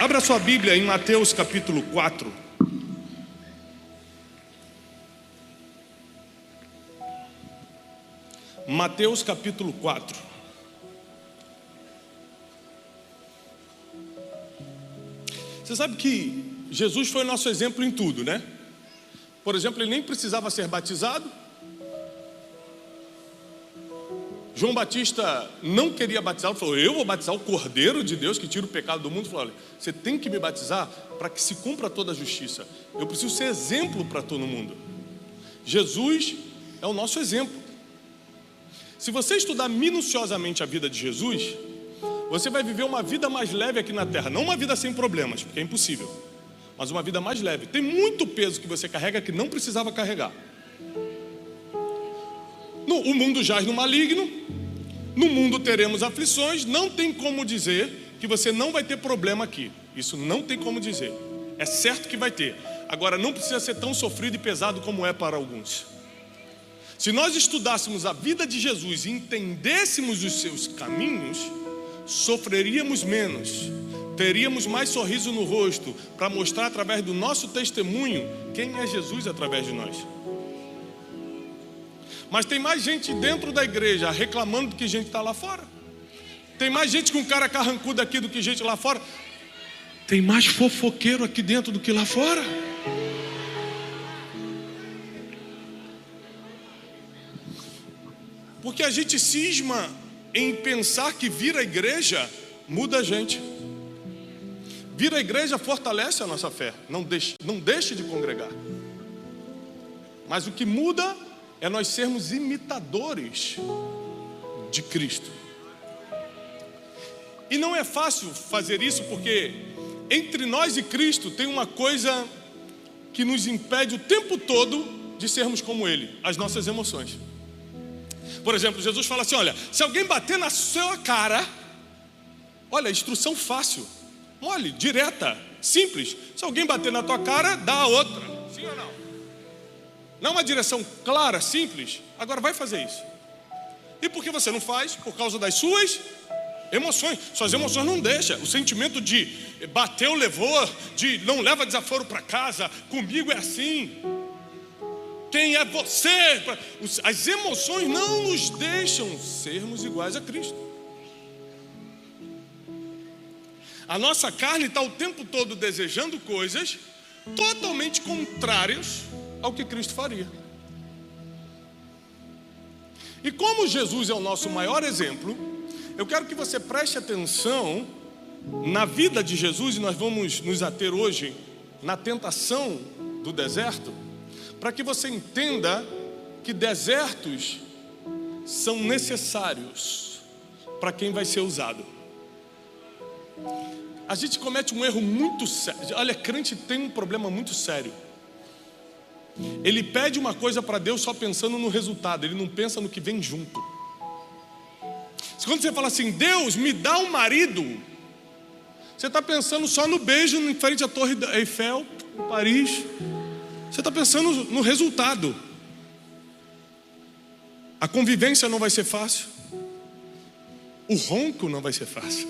Abra sua Bíblia em Mateus capítulo 4. Mateus capítulo 4. Você sabe que Jesus foi nosso exemplo em tudo, né? Por exemplo, ele nem precisava ser batizado. João Batista não queria batizar, ele falou: eu vou batizar o Cordeiro de Deus que tira o pecado do mundo. Ele falou: olha, você tem que me batizar para que se cumpra toda a justiça. Eu preciso ser exemplo para todo mundo. Jesus é o nosso exemplo. Se você estudar minuciosamente a vida de Jesus, você vai viver uma vida mais leve aqui na terra. Não uma vida sem problemas, porque é impossível, mas uma vida mais leve. Tem muito peso que você carrega que não precisava carregar. O mundo jaz no maligno, no mundo teremos aflições. Não tem como dizer que você não vai ter problema aqui. Isso não tem como dizer. É certo que vai ter. Agora, não precisa ser tão sofrido e pesado como é para alguns. Se nós estudássemos a vida de Jesus e entendêssemos os seus caminhos, sofreríamos menos, teríamos mais sorriso no rosto para mostrar através do nosso testemunho quem é Jesus através de nós. Mas tem mais gente dentro da igreja reclamando do que gente está lá fora. Tem mais gente com cara carrancuda aqui do que gente lá fora. Tem mais fofoqueiro aqui dentro do que lá fora. Porque a gente cisma em pensar que vir à igreja muda a gente. Vir à igreja fortalece a nossa fé. Não deixe de congregar. Mas o que muda é nós sermos imitadores de Cristo. E não é fácil fazer isso, porque entre nós e Cristo tem uma coisa que nos impede o tempo todo de sermos como Ele: as nossas emoções. Por exemplo, Jesus fala assim: olha, se alguém bater na sua cara, olha, instrução fácil, mole, direta, simples. Se alguém bater na tua cara, dá a outra. Sim ou não? Não é uma direção clara, simples. Agora vai fazer isso. E por que você não faz? Por causa das suas emoções. Suas emoções não deixam. O sentimento de bateu, levou, de não leva desaforo para casa, comigo é assim. Quem é você? As emoções não nos deixam sermos iguais a Cristo. A nossa carne está o tempo todo desejando coisas totalmente contrárias ao que Cristo faria. E como Jesus é o nosso maior exemplo, eu quero que você preste atenção na vida de Jesus, e nós vamos nos ater hoje na tentação do deserto, para que você entenda que desertos são necessários para quem vai ser usado. A gente comete um erro muito sério. Olha, crente tem um problema muito sério. Ele pede uma coisa para Deus só pensando no resultado, ele não pensa no que vem junto. Quando você fala assim: Deus, me dá um marido, você está pensando só no beijo em frente à Torre Eiffel, em Paris. Você está pensando no resultado. A convivência não vai ser fácil. O ronco não vai ser fácil.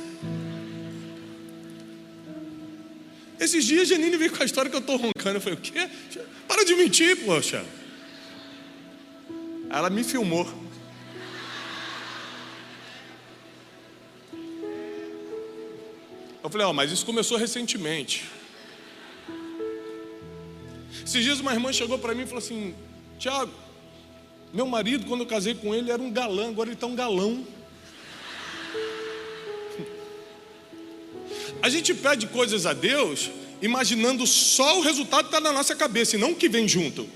Esses dias a Janine veio com a história que eu estou roncando. Eu falei: o quê? Para de mentir, poxa. Ela me filmou. Eu falei: ó, mas isso começou recentemente. Esses dias uma irmã chegou para mim e falou assim: Tiago, meu marido, quando eu casei com ele, era um galã, agora ele está um galão. A gente pede coisas a Deus imaginando só o resultado que está na nossa cabeça e não o que vem junto.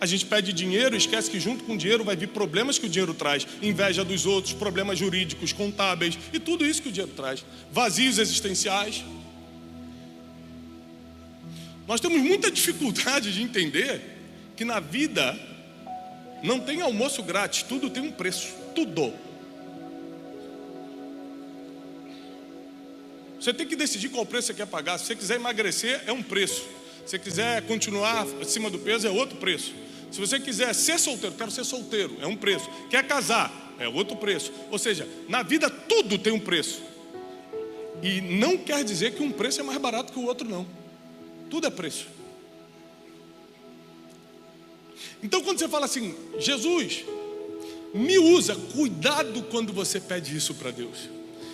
A gente pede dinheiro e esquece que junto com o dinheiro vai vir problemas que o dinheiro traz. Inveja dos outros, problemas jurídicos, contábeis e tudo isso que o dinheiro traz. Vazios existenciais. Nós temos muita dificuldade de entender que na vida não tem almoço grátis, tudo tem um preço, tudo. Você tem que decidir qual preço você quer pagar. Se você quiser emagrecer, é um preço. Se você quiser continuar acima do peso, é outro preço. Se você quiser ser solteiro, quero ser solteiro, é um preço. Quer casar, é outro preço. Ou seja, na vida tudo tem um preço. E não quer dizer que um preço é mais barato que o outro, não. Tudo é preço. Então quando você fala assim, Jesus, me usa, cuidado quando você pede isso para Deus.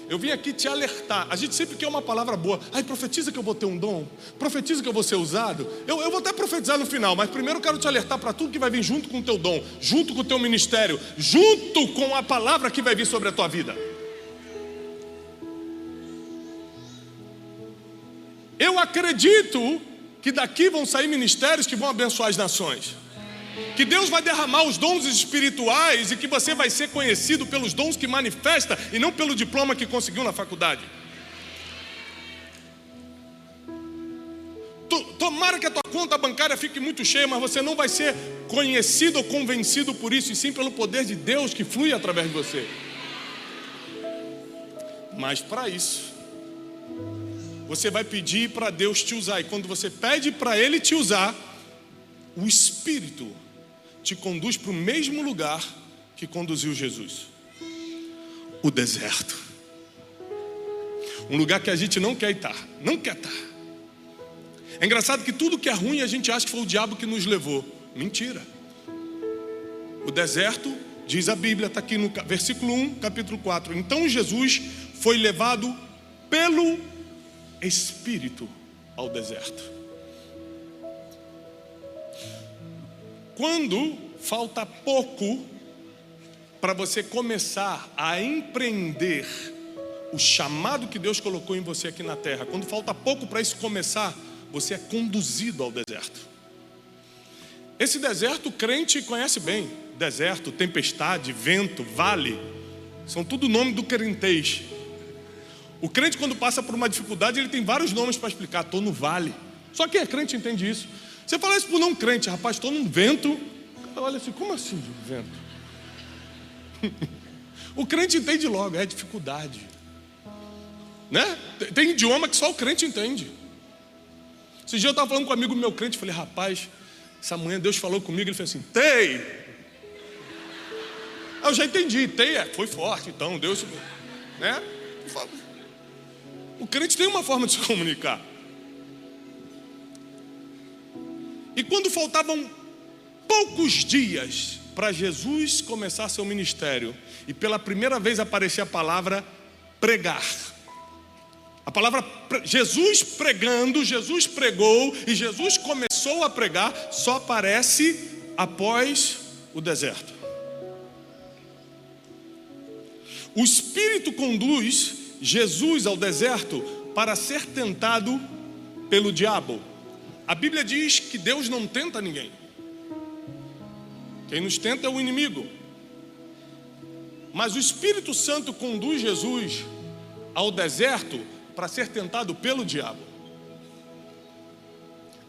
Eu vim aqui te alertar. A gente sempre quer uma palavra boa. Ai, profetiza que eu vou ter um dom. Profetiza que eu vou ser usado. Eu vou até profetizar no final, mas primeiro eu quero te alertar para tudo que vai vir junto com o teu dom, junto com o teu ministério, junto com a palavra que vai vir sobre a tua vida. Eu acredito que daqui vão sair ministérios que vão abençoar as nações. Que Deus vai derramar os dons espirituais e que você vai ser conhecido pelos dons que manifesta e não pelo diploma que conseguiu na faculdade. Tomara que a tua conta bancária fique muito cheia, mas você não vai ser conhecido ou convencido por isso, e sim pelo poder de Deus que flui através de você. Mas para isso, você vai pedir para Deus te usar. E quando você pede para Ele te usar, o Espírito te conduz para o mesmo lugar que conduziu Jesus. O deserto. Um lugar que a gente não quer estar. Não quer estar. É engraçado que tudo que é ruim a gente acha que foi o diabo que nos levou. Mentira. O deserto, diz a Bíblia, está aqui no versículo 1, capítulo 4. Então Jesus foi levado pelo Espírito ao deserto. Quando falta pouco para você começar a empreender o chamado que Deus colocou em você aqui na terra, quando falta pouco para isso começar, você é conduzido ao deserto. Esse deserto o crente conhece bem. Deserto, tempestade, vento, vale, são tudo nome do crentez. O crente, quando passa por uma dificuldade, ele tem vários nomes para explicar. Estou no vale. Só quem é crente entende isso. Você fala isso para não crente, rapaz, estou num vento. Olha assim, como assim vento? O crente entende logo, é dificuldade, né? Tem idioma que só o crente entende. Esse dia eu estava falando com um amigo meu crente, falei, rapaz, essa manhã Deus falou comigo, ele falou assim, Tei. Eu já entendi, Tei foi forte, então Deus, né? O crente tem uma forma de se comunicar. E quando faltavam poucos dias para Jesus começar seu ministério, e pela primeira vez aparecer a palavra pregar. A palavra Jesus pregando, Jesus pregou e Jesus começou a pregar, só aparece após o deserto. O Espírito conduz Jesus ao deserto para ser tentado pelo diabo. A Bíblia diz que Deus não tenta ninguém. Quem nos tenta é o inimigo. Mas o Espírito Santo conduz Jesus ao deserto para ser tentado pelo diabo.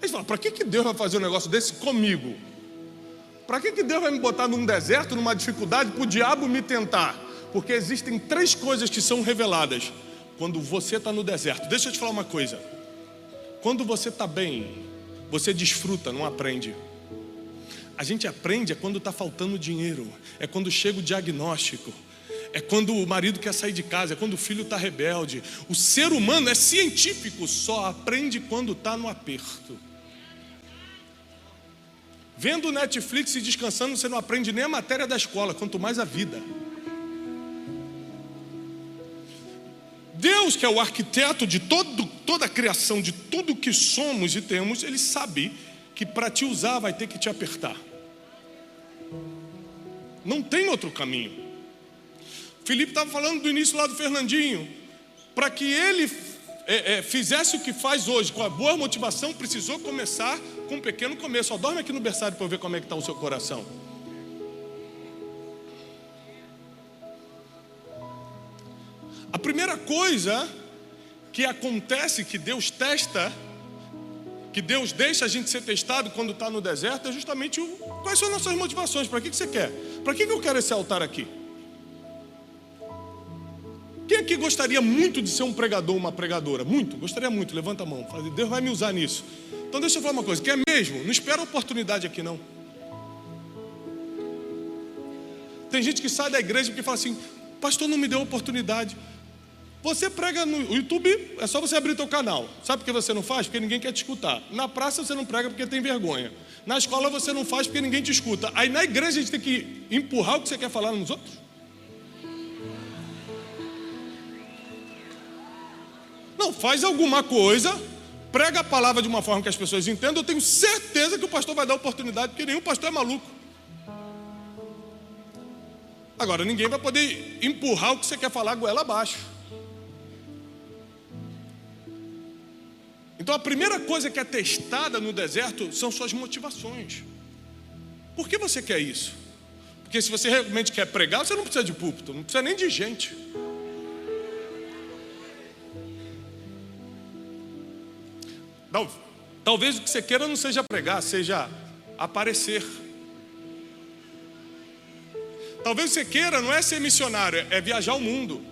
Eles falam, para que Deus vai fazer um negócio desse comigo? Para que Deus vai me botar num deserto, numa dificuldade, para o diabo me tentar? Porque existem 3 coisas que são reveladas quando você está no deserto. Deixa eu te falar uma coisa. Quando você está bem, você desfruta, não aprende. A gente aprende é quando está faltando dinheiro, é quando chega o diagnóstico, é quando o marido quer sair de casa, é quando o filho está rebelde. O ser humano é científico, só aprende quando está no aperto. Vendo Netflix e descansando, você não aprende nem a matéria da escola, quanto mais a vida. Deus, que é o arquiteto de toda a criação, de tudo que somos e temos, Ele sabe que para te usar vai ter que te apertar. Não tem outro caminho. Felipe estava falando do início lá do Fernandinho. Para que ele fizesse o que faz hoje, com a boa motivação, precisou começar com um pequeno começo. Ó, dorme aqui no berçário para eu ver como é que está o seu coração. A primeira coisa que acontece, que Deus testa, que Deus deixa a gente ser testado quando está no deserto, é justamente quais são as nossas motivações. Para que você quer? Para que eu quero esse altar aqui? Quem aqui gostaria muito de ser um pregador, uma pregadora? Muito? Gostaria muito? Levanta a mão. Fala, Deus vai me usar nisso. Então deixa eu falar uma coisa. Quer mesmo? Não espera a oportunidade aqui não. Tem gente que sai da igreja porque fala assim, pastor não me deu oportunidade. Você prega no YouTube, é só você abrir teu canal. Sabe por que você não faz? Porque ninguém quer te escutar. Na praça você não prega porque tem vergonha. Na escola você não faz porque ninguém te escuta. Aí na igreja a gente tem que empurrar o que você quer falar nos outros? Não, faz alguma coisa, prega a palavra de uma forma que as pessoas entendam. Eu tenho certeza que o pastor vai dar oportunidade, porque nenhum pastor é maluco. Agora, ninguém vai poder empurrar o que você quer falar goela abaixo. Então a primeira coisa que é testada no deserto são suas motivações. Por que você quer isso? Porque se você realmente quer pregar, você não precisa de púlpito, não precisa nem de gente. Talvez o que você queira não seja pregar, seja aparecer. Talvez você queira não é ser missionário, é viajar o mundo.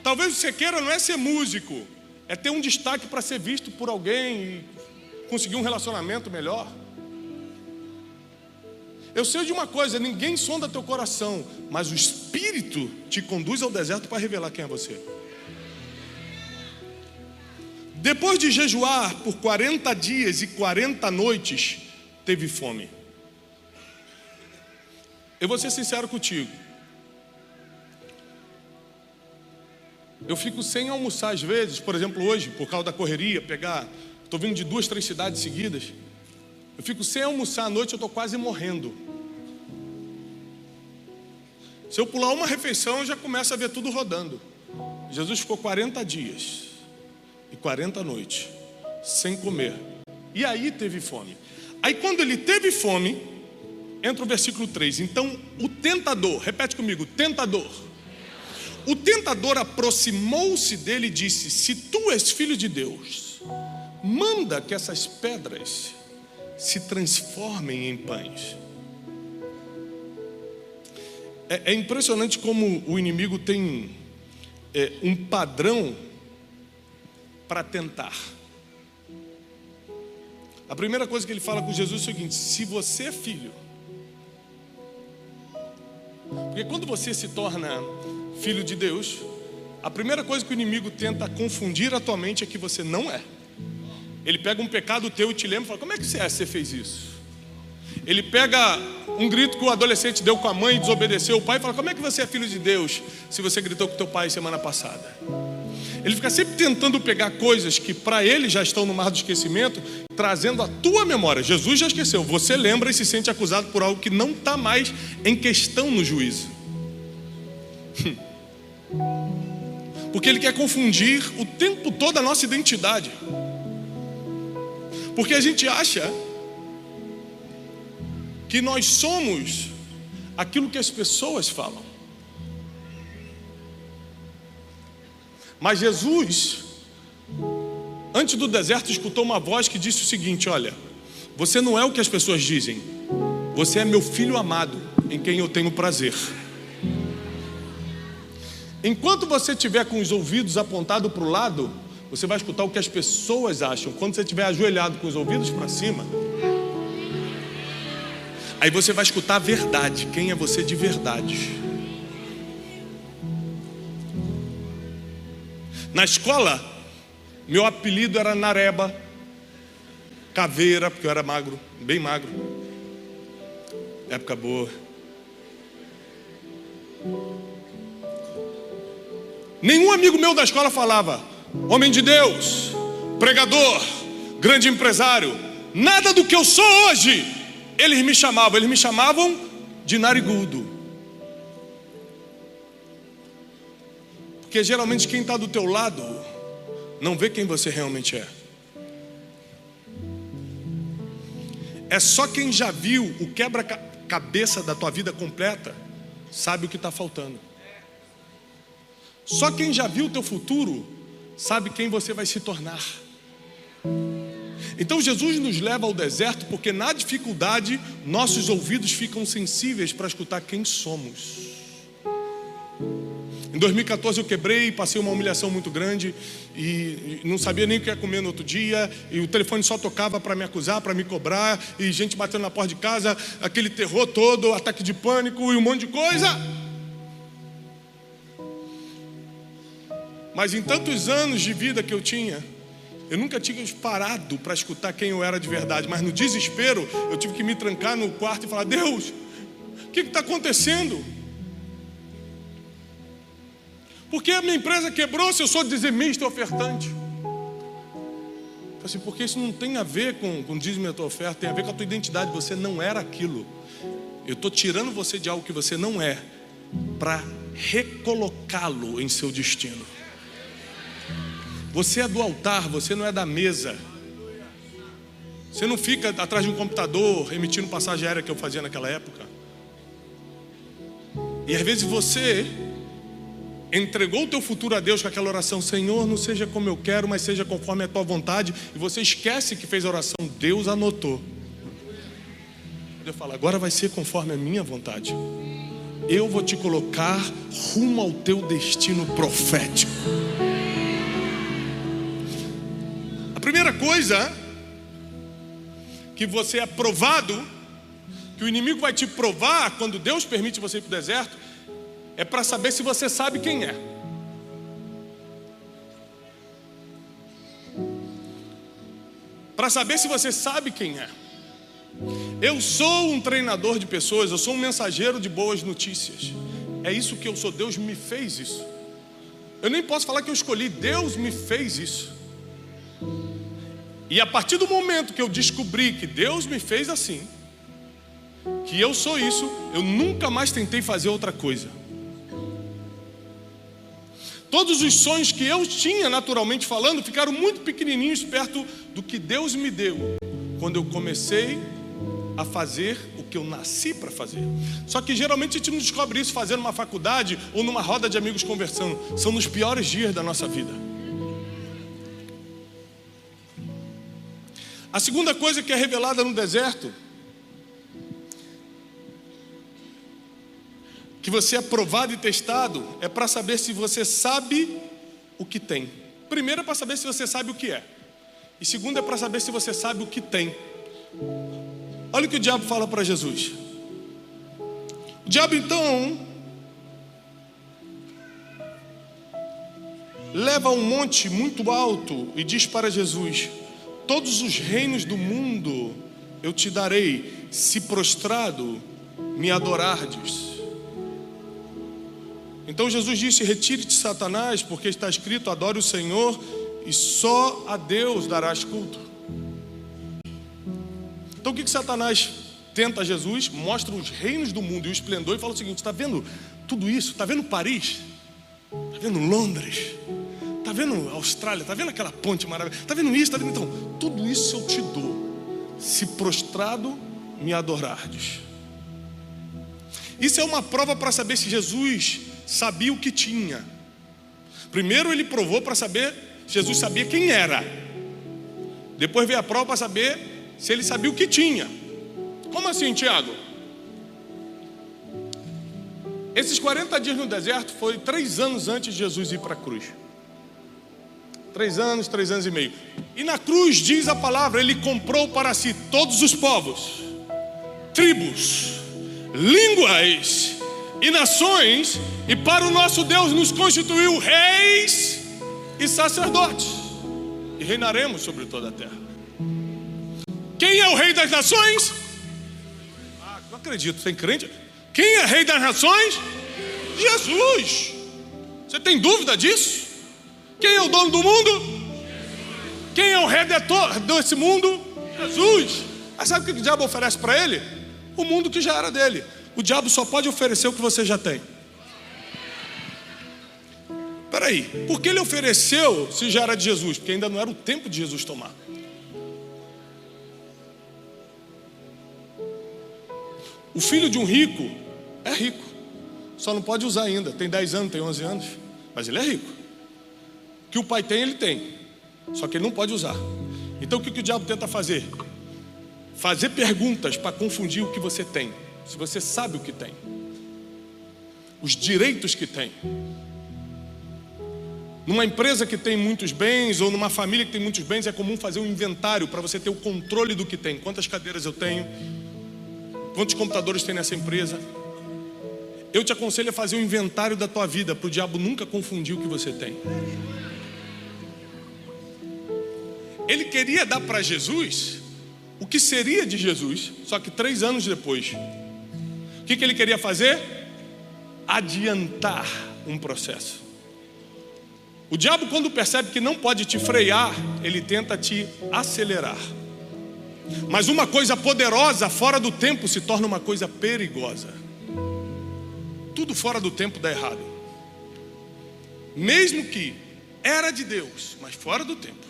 Talvez você queira não é ser músico, é ter um destaque para ser visto por alguém e conseguir um relacionamento melhor. Eu sei de uma coisa, ninguém sonda teu coração, mas o Espírito te conduz ao deserto para revelar quem é você. Depois de jejuar por 40 dias e 40 noites, teve fome. Eu vou ser sincero contigo. Eu fico sem almoçar às vezes, por exemplo hoje, por causa da correria, estou vindo de 2, 3 cidades seguidas. Eu fico sem almoçar à noite, eu estou quase morrendo. Se eu pular uma refeição, eu já começo a ver tudo rodando. Jesus ficou 40 dias e 40 noites sem comer. E aí teve fome. Aí quando ele teve fome, entra o versículo 3. Então o tentador, repete comigo, tentador. O tentador aproximou-se dele e disse: se tu és filho de Deus, manda que essas pedras se transformem em pães. É impressionante como o inimigo tem um padrão para tentar. A primeira coisa que ele fala com Jesus é o seguinte: se você é filho. Porque quando você se torna filho de Deus, a primeira coisa que o inimigo tenta confundir a tua mente é que você não é. Ele pega um pecado teu e te lembra e fala: como é que você fez isso? Ele pega um grito que o adolescente deu com a mãe e desobedeceu o pai e fala: como é que você é filho de Deus se você gritou com teu pai semana passada? Ele fica sempre tentando pegar coisas que para ele já estão no mar do esquecimento, trazendo à tua memória. Jesus já esqueceu, você lembra e se sente acusado por algo que não está mais em questão no juízo. Porque ele quer confundir o tempo todo a nossa identidade. Porque a gente acha que nós somos aquilo que as pessoas falam. Mas Jesus, antes do deserto, escutou uma voz que disse o seguinte: olha, você não é o que as pessoas dizem, você é meu filho amado, em quem eu tenho prazer. Enquanto você estiver com os ouvidos apontados para o lado, você vai escutar o que as pessoas acham. Quando você estiver ajoelhado com os ouvidos para cima, aí você vai escutar a verdade, quem é você de verdade. Na escola, meu apelido era Nareba, Caveira, porque eu era magro, bem magro. Época boa. Nenhum amigo meu da escola falava homem de Deus, pregador, grande empresário. Nada do que eu sou hoje. Eles me chamavam de narigudo. Porque geralmente quem está do teu lado não vê quem você realmente é. É só quem já viu o quebra-cabeça da tua vida completa sabe o que está faltando. Só quem já viu o teu futuro sabe quem você vai se tornar. Então Jesus nos leva ao deserto porque na dificuldade nossos ouvidos ficam sensíveis para escutar quem somos. Em 2014 eu quebrei, passei uma humilhação muito grande e não sabia nem o que ia comer no outro dia, e o telefone só tocava para me acusar, para me cobrar, e gente batendo na porta de casa, aquele terror todo, ataque de pânico e um monte de coisa. Mas em tantos anos de vida que eu tinha, eu nunca tinha parado para escutar quem eu era de verdade. Mas no desespero, eu tive que me trancar no quarto e falar: Deus, o que está acontecendo? Porque a minha empresa quebrou se eu sou dizimista e ofertante? Assim, porque isso não tem a ver com dízimo e a tua oferta, tem a ver com a tua identidade. Você não era aquilo. Eu estou tirando você de algo que você não é, para recolocá-lo em seu destino. Você é do altar, você não é da mesa. Você não fica atrás de um computador emitindo passagem aérea que eu fazia naquela época. E às vezes você entregou o teu futuro a Deus com aquela oração: Senhor, não seja como eu quero, mas seja conforme a tua vontade. E você esquece que fez a oração, Deus anotou. Deus fala: agora vai ser conforme a minha vontade. Eu vou te colocar rumo ao teu destino profético. A primeira coisa que você é provado, que o inimigo vai te provar quando Deus permite você ir para o deserto, é para saber se você sabe quem é. Para saber se você sabe quem é. Eu sou um treinador de pessoas, eu sou um mensageiro de boas notícias. É isso que eu sou, Deus me fez isso. Eu nem posso falar que eu escolhi, Deus me fez isso. E a partir do momento que eu descobri que Deus me fez assim, que eu sou isso, eu nunca mais tentei fazer outra coisa. Todos os sonhos que eu tinha, naturalmente falando, ficaram muito pequenininhos perto do que Deus me deu, quando eu comecei a fazer o que eu nasci para fazer. Só que geralmente a gente não descobre isso fazendo uma faculdade ou numa roda de amigos conversando. São nos piores dias da nossa vida. A segunda coisa que é revelada no deserto, que você é provado e testado, é para saber se você sabe o que tem. Primeiro é para saber se você sabe o que é. E segundo é para saber se você sabe o que tem. Olha o que o diabo fala para Jesus. O diabo então leva a um monte muito alto e diz para Jesus: todos os reinos do mundo eu te darei, se prostrado me adorardes. Então Jesus disse: retire-te, Satanás, porque está escrito: adore o Senhor e só a Deus darás culto. Então o que Satanás tenta a Jesus? Mostra os reinos do mundo e o esplendor e fala o seguinte: está vendo tudo isso? Está vendo Paris? Está vendo Londres? Está vendo a Austrália? Está vendo aquela ponte maravilhosa? Está vendo isso? Está vendo? Então, tudo isso eu te dou, se prostrado me adorardes. Isso é uma prova para saber se Jesus sabia o que tinha. Primeiro ele provou para saber se Jesus sabia quem era. Depois veio a prova para saber se ele sabia o que tinha. Como assim, Tiago? Esses 40 dias no deserto foi 3 anos antes de Jesus ir para a cruz. 3 anos e meio. E na cruz diz a palavra, ele comprou para si todos os povos, tribos, línguas e nações, e para o nosso Deus nos constituiu reis e sacerdotes, e reinaremos sobre toda a terra. Quem é o rei das nações? Não acredito, tem crente? Quem é rei das nações? Jesus. Você tem dúvida disso? Quem é o dono do mundo? Quem é o redentor desse mundo? Jesus. Mas sabe o que o diabo oferece para ele? O mundo que já era dele. O diabo só pode oferecer o que você já tem. Peraí, por que ele ofereceu se já era de Jesus? Porque ainda não era o tempo de Jesus tomar. O filho de um rico é rico, só não pode usar ainda. Tem 10 anos, tem 11 anos, mas ele é rico. O que o pai tem, ele tem, só que ele não pode usar. Então o que o diabo tenta fazer? Fazer perguntas para confundir o que você tem. Se você sabe o que tem, os direitos que tem. Numa empresa que tem muitos bens, ou numa família que tem muitos bens, é comum fazer um inventário para você ter o controle do que tem. Quantas cadeiras eu tenho? Quantos computadores tem nessa empresa? eu te aconselho a fazer um inventário da tua vida, para o diabo nunca confundir o que você tem. Ele queria dar para Jesus o que seria de Jesus, só que 3 anos depois. O que ele queria fazer? Adiantar um processo. O diabo, quando percebe que não pode te frear, ele tenta te acelerar. Mas uma coisa poderosa fora do tempo se torna uma coisa perigosa. Tudo fora do tempo dá errado. Mesmo que era de Deus, mas fora do tempo.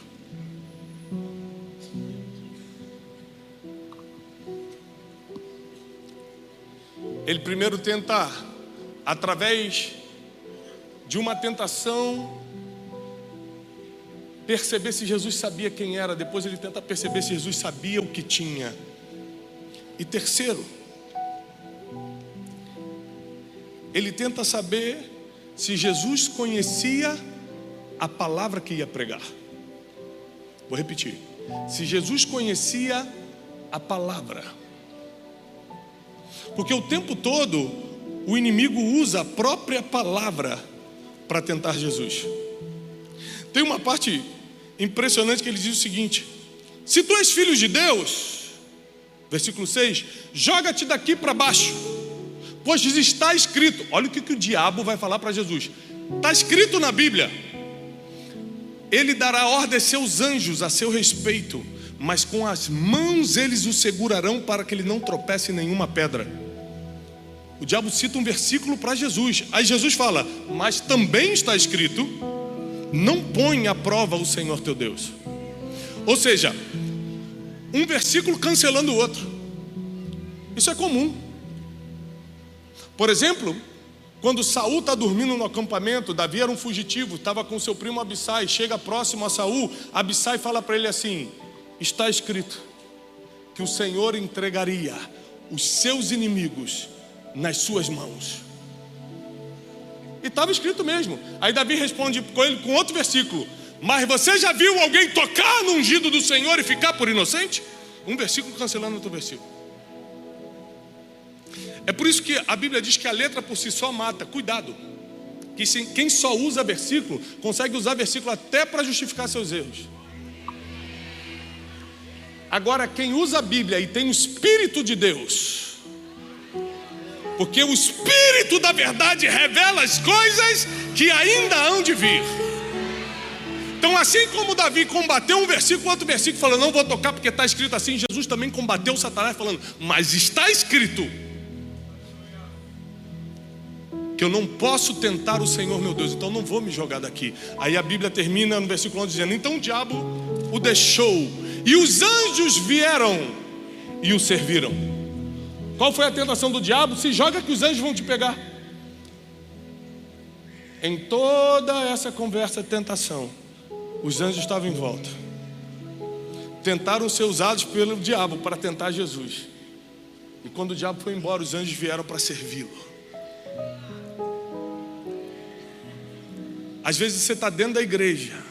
Ele primeiro tenta, através de uma tentação, perceber se Jesus sabia quem era. Depois ele tenta perceber se Jesus sabia o que tinha. E terceiro, ele tenta saber se Jesus conhecia a palavra que ia pregar. Vou repetir. Se Jesus conhecia a palavra. Porque o tempo todo o inimigo usa a própria palavra para tentar Jesus. Tem uma parte impressionante que ele diz o seguinte: se tu és filho de Deus, versículo 6, joga-te daqui para baixo, pois está escrito. Olha o que o diabo vai falar para Jesus. Está escrito na Bíblia: ele dará ordem a seus anjos a seu respeito, mas com as mãos eles o segurarão para que ele não tropece em nenhuma pedra. O diabo cita um versículo para Jesus. Aí Jesus fala: mas também está escrito: não põe à prova o Senhor teu Deus. Ou seja, um versículo cancelando o outro. Isso é comum. Por exemplo, quando Saul está dormindo no acampamento, Davi era um fugitivo, estava com seu primo Abissai, chega próximo a Saul, Abissai fala para ele assim: está escrito que o Senhor entregaria os seus inimigos nas suas mãos. E estava escrito mesmo. Aí Davi responde com ele com outro versículo: mas você já viu alguém tocar no ungido do Senhor e ficar por inocente? Um versículo cancelando outro versículo. É por isso que a Bíblia diz que a letra por si só mata. Cuidado, que quem só usa versículo consegue usar versículo até para justificar seus erros. Agora, quem usa a Bíblia e tem o Espírito de Deus, porque o Espírito da verdade revela as coisas que ainda hão de vir. Então, assim como Davi combateu um versículo, outro versículo falando: não vou tocar porque está escrito assim, Jesus também combateu Satanás falando: mas está escrito que eu não posso tentar o Senhor meu Deus, então não vou me jogar daqui. Aí a Bíblia termina no versículo 11 dizendo: então o diabo o deixou e os anjos vieram e o serviram. Qual foi a tentação do diabo? Se joga que os anjos vão te pegar. Em toda essa conversa de tentação, os anjos estavam em volta. Tentaram ser usados pelo diabo para tentar Jesus. E quando o diabo foi embora, os anjos vieram para servi-lo. Às vezes você está dentro da igreja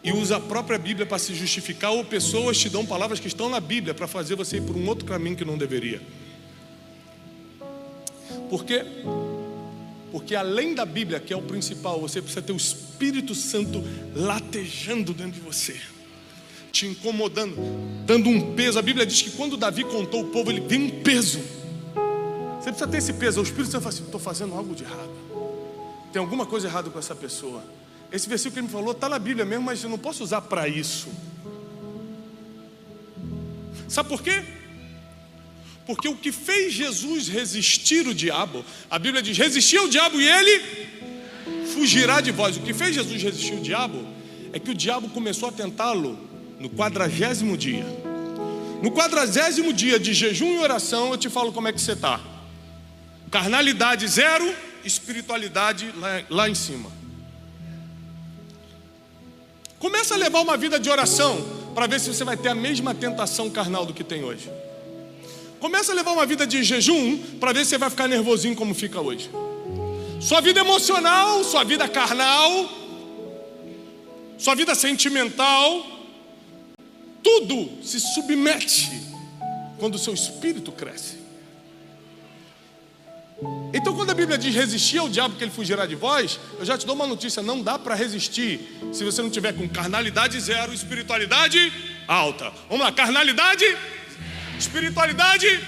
e usa a própria Bíblia para se justificar, ou pessoas te dão palavras que estão na Bíblia para fazer você ir por um outro caminho que não deveria. Por quê? Porque além da Bíblia, que é o principal, você precisa ter o Espírito Santo latejando dentro de você, te incomodando, dando um peso. A Bíblia diz que quando Davi contou o povo, ele tem um peso. Você precisa ter esse peso. O Espírito Santo fala assim: estou fazendo algo de errado, tem alguma coisa errada com essa pessoa. Esse versículo que ele me falou está na Bíblia mesmo, mas eu não posso usar para isso. Sabe por quê? Porque o que fez Jesus resistir o diabo, a Bíblia diz: resistir ao diabo e ele fugirá de vós. O que fez Jesus resistir o diabo é que o diabo começou a tentá-lo no 40º dia. No 40º dia de jejum e oração, eu te falo como é que você está. Carnalidade 0, espiritualidade lá em cima. Começa a levar uma vida de oração para ver se você vai ter a mesma tentação carnal do que tem hoje. Começa a levar uma vida de jejum para ver se você vai ficar nervosinho como fica hoje. Sua vida emocional, sua vida carnal, sua vida sentimental, tudo se submete quando o seu espírito cresce. Então quando a Bíblia diz resistir ao diabo que ele fugirá de vós, eu já te dou uma notícia: não dá para resistir se você não tiver com carnalidade zero, espiritualidade alta. Vamos lá, carnalidade, espiritualidade,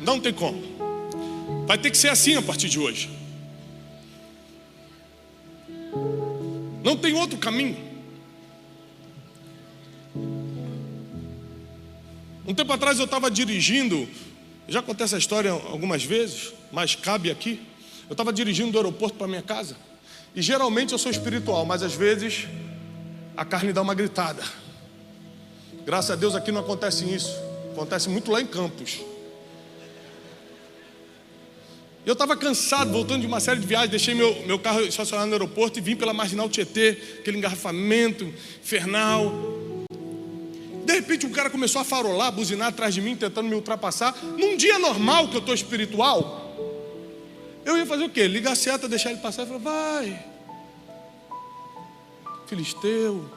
não tem como. Vai ter que ser assim a partir de hoje. Não tem outro caminho. Um tempo atrás eu estava dirigindo, já contei essa história algumas vezes, mas cabe aqui. Eu estava dirigindo do aeroporto para minha casa. E geralmente eu sou espiritual, mas às vezes a carne dá uma gritada. Graças a Deus aqui não acontece isso. Acontece muito lá em Campos. Eu estava cansado, voltando de uma série de viagens. Deixei meu carro estacionado no aeroporto e vim pela Marginal Tietê, aquele engarrafamento infernal. De repente um cara começou a farolar, buzinar atrás de mim, tentando me ultrapassar. Num dia normal que eu estou espiritual, eu ia fazer o quê? Ligar a seta, deixar ele passar e falar: vai, filisteu,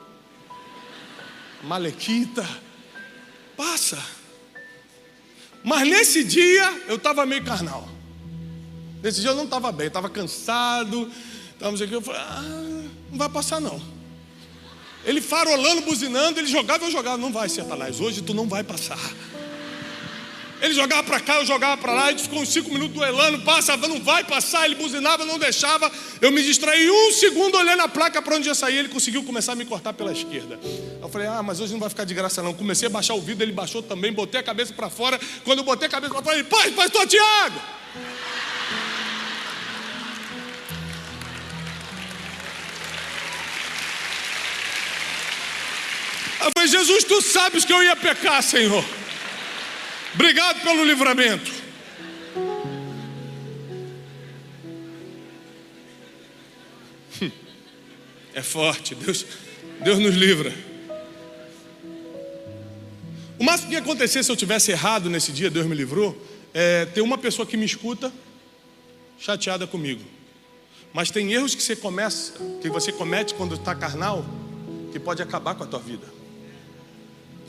malequita, passa. Mas nesse dia eu estava meio carnal. Nesse dia eu não estava bem, estava cansado, não sei o que. Eu falei: não vai passar não. Ele farolando, buzinando, ele jogava, eu jogava. Não vai, Satanás, hoje tu não vai passar. Ele jogava para cá, eu jogava para lá. A gente ficou uns 5 minutos duelando, passava, não vai passar. Ele buzinava, não deixava. Eu me distraí 1 segundo olhando a placa para onde ia sair. Ele conseguiu começar a me cortar pela esquerda. Eu falei: mas hoje não vai ficar de graça não. Comecei a baixar o vidro, ele baixou também. Botei a cabeça para fora. Quando eu botei a cabeça para fora, ele: pastor Tiago! Eu falei: Jesus, tu sabes que eu ia pecar, Senhor. Obrigado pelo livramento. É forte, Deus nos livra. O máximo que ia acontecer se eu tivesse errado nesse dia, Deus me livrou, é ter uma pessoa que me escuta chateada comigo. Mas tem erros que você comete quando está carnal, que pode acabar com a tua vida,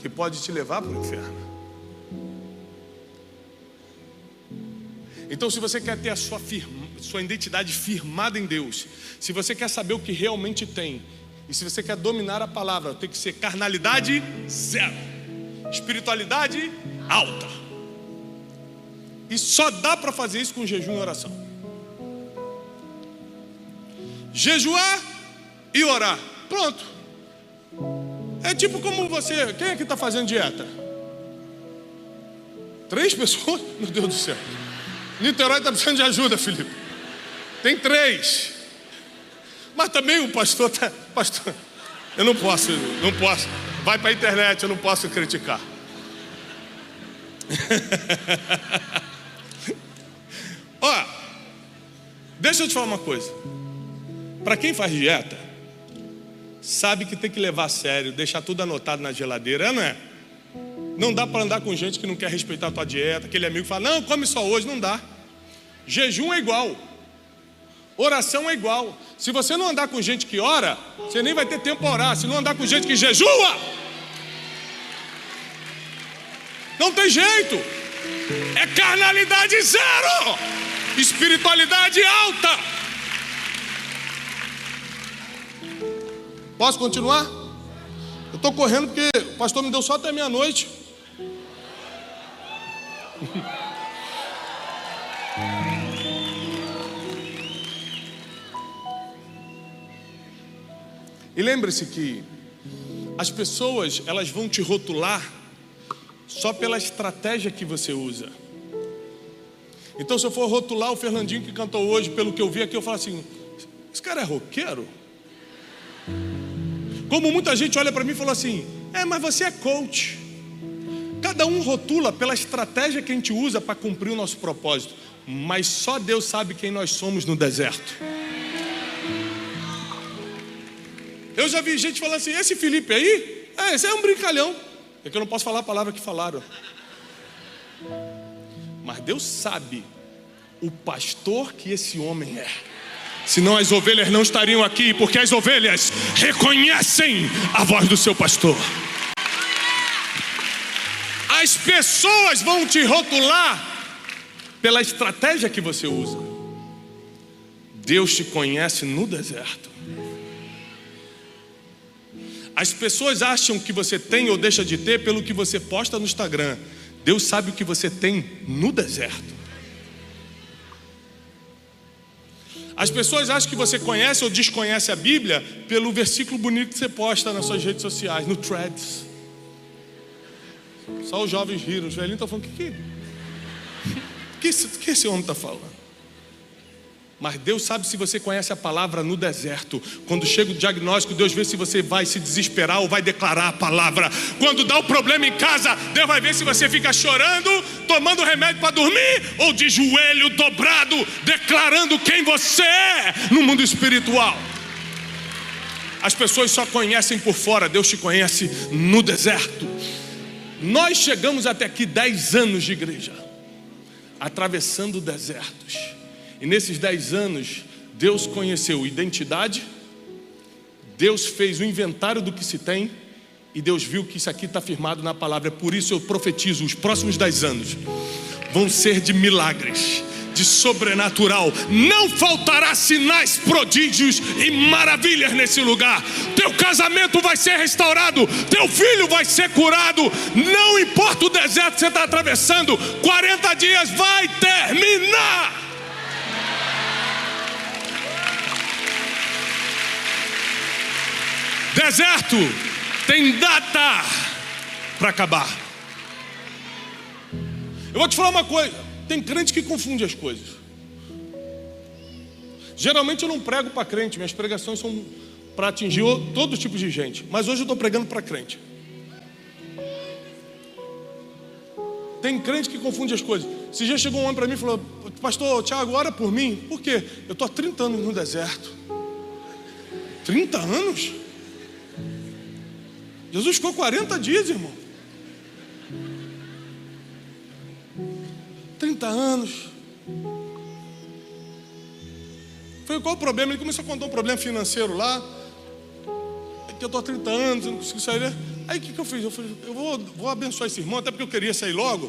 que pode te levar para o inferno. Então, se você quer ter a sua identidade firmada em Deus, se você quer saber o que realmente tem, e se você quer dominar a palavra, tem que ser carnalidade zero, espiritualidade alta. E só dá para fazer isso com jejum e oração. Jejuar e orar, pronto. É tipo como você... Quem é que está fazendo dieta? 3 pessoas? Meu Deus do céu. Niterói está precisando de ajuda, Felipe. Tem 3. Mas também o pastor está... Pastor, eu não posso. Vai para a internet, eu não posso criticar. Ó, deixa eu te falar uma coisa. Para quem faz dieta, sabe que tem que levar a sério, deixar tudo anotado na geladeira, não é? Não dá para andar com gente que não quer respeitar a tua dieta. Aquele amigo que fala: não, come só hoje. Não dá. Jejum é igual, oração é igual. Se você não andar com gente que ora, você nem vai ter tempo para orar. Se não andar com gente que jejua, não tem jeito. É carnalidade zero, espiritualidade alta. Posso continuar? Eu estou correndo porque o pastor me deu só até meia-noite. E lembre-se que as pessoas, elas vão te rotular só pela estratégia que você usa. Então, se eu for rotular o Fernandinho que cantou hoje, pelo que eu vi aqui, eu falo assim: esse cara é roqueiro? Como muita gente olha para mim e fala assim: mas você é coach. Cada um rotula pela estratégia que a gente usa para cumprir o nosso propósito. Mas só Deus sabe quem nós somos no deserto. Eu já vi gente falando assim: esse Felipe aí, esse é um brincalhão. É que eu não posso falar a palavra que falaram. Mas Deus sabe o pastor que esse homem é. Senão as ovelhas não estariam aqui, porque as ovelhas reconhecem a voz do seu pastor. As pessoas vão te rotular pela estratégia que você usa. Deus te conhece no deserto. As pessoas acham que você tem ou deixa de ter pelo que você posta no Instagram. Deus sabe o que você tem no deserto. As pessoas acham que você conhece ou desconhece a Bíblia pelo versículo bonito que você posta nas suas redes sociais, no Threads. Só os jovens riram, os velhinhos estão falando, o que esse homem está falando? Mas Deus sabe se você conhece a palavra no deserto. Quando chega o diagnóstico, Deus vê se você vai se desesperar ou vai declarar a palavra. Quando dá o problema em casa, Deus vai ver se você fica chorando, tomando remédio para dormir, ou de joelho dobrado, declarando quem você é no mundo espiritual. As pessoas só conhecem por fora, Deus te conhece no deserto. Nós chegamos até aqui 10 anos de igreja, atravessando desertos. E nesses 10 anos, Deus conheceu identidade, Deus fez o inventário do que se tem, e Deus viu que isso aqui está firmado na palavra. É por isso eu profetizo, os próximos 10 anos vão ser de milagres, de sobrenatural. Não faltará sinais, prodígios e maravilhas nesse lugar. Teu casamento vai ser restaurado, teu filho vai ser curado. Não importa o deserto que você está atravessando, 40 dias vai terminar. Deserto tem data para acabar. Eu vou te falar uma coisa, tem crente que confunde as coisas. Geralmente eu não prego para crente, minhas pregações são para atingir todo tipo de gente. Mas hoje eu estou pregando para crente. Tem crente que confunde as coisas. Esse dia chegou um homem para mim e falou, pastor Tiago, ora por mim. Por quê? Eu estou há 30 anos no deserto. 30 anos? Jesus ficou 40 dias, irmão. 30 anos. Foi qual o problema? Ele começou a contar um problema financeiro lá. Que eu estou há 30 anos, eu não consigo sair. Aí o que eu fiz? Eu falei, eu vou abençoar esse irmão, até porque eu queria sair logo.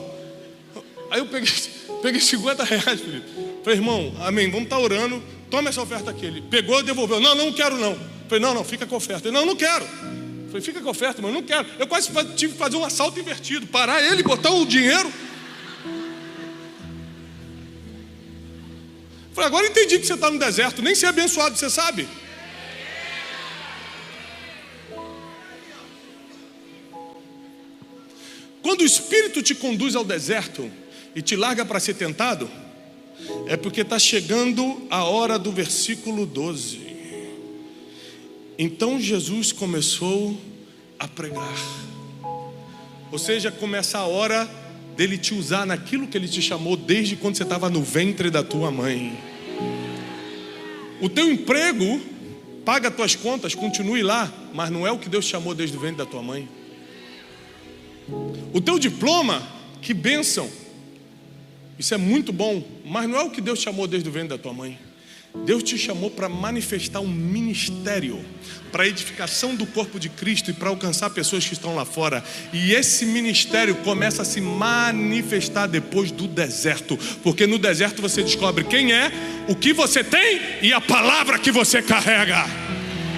Aí eu peguei 50 reais, Felipe. Falei, irmão, amém, vamos estar orando. Toma essa oferta aqui. Ele pegou e devolveu. Não quero não. Falei, não, fica com a oferta. Ele, não quero. Falei, fica com a oferta, mas eu não quero. Eu quase tive que fazer um assalto invertido. Parar ele, botar o dinheiro. Falei, agora eu entendi que você está no deserto. Nem ser abençoado, você sabe. Quando o Espírito te conduz ao deserto e te larga para ser tentado, é porque está chegando a hora do versículo 12. Então Jesus começou a pregar. Ou seja, começa a hora dele te usar naquilo que ele te chamou desde quando você estava no ventre da tua mãe. O teu emprego paga as tuas contas, continue lá, mas não é o que Deus te chamou desde o ventre da tua mãe. O teu diploma, que bênção, isso é muito bom, mas não é o que Deus te chamou desde o ventre da tua mãe. Deus te chamou para manifestar um ministério, para a edificação do corpo de Cristo e para alcançar pessoas que estão lá fora. E esse ministério começa a se manifestar depois do deserto, porque no deserto você descobre quem é, o que você tem e a palavra que você carrega.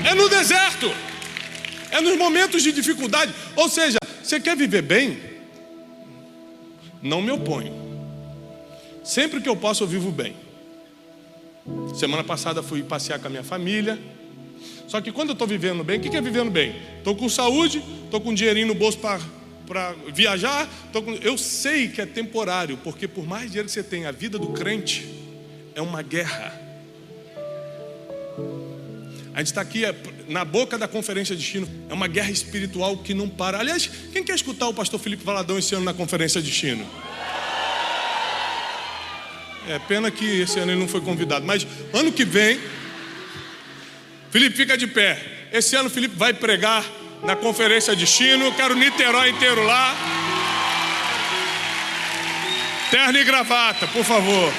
É no deserto, é nos momentos de dificuldade. Ou seja, você quer viver bem? Não me oponho. Sempre que eu posso eu vivo bem. Semana passada fui passear com a minha família. Só que quando eu estou vivendo bem, o que é vivendo bem? Estou com saúde, estou com dinheirinho no bolso para viajar. Eu sei que é temporário, porque por mais dinheiro que você tenha, a vida do crente é uma guerra. A gente está aqui na boca da conferência de destino. É uma guerra espiritual que não para. Aliás, quem quer escutar o pastor Felipe Valadão esse ano na conferência de destino? É pena que esse ano ele não foi convidado. Mas ano que vem, Felipe, fica de pé. Esse ano Felipe vai pregar na conferência de destino. Eu quero Niterói inteiro lá. Terno e gravata, por favor.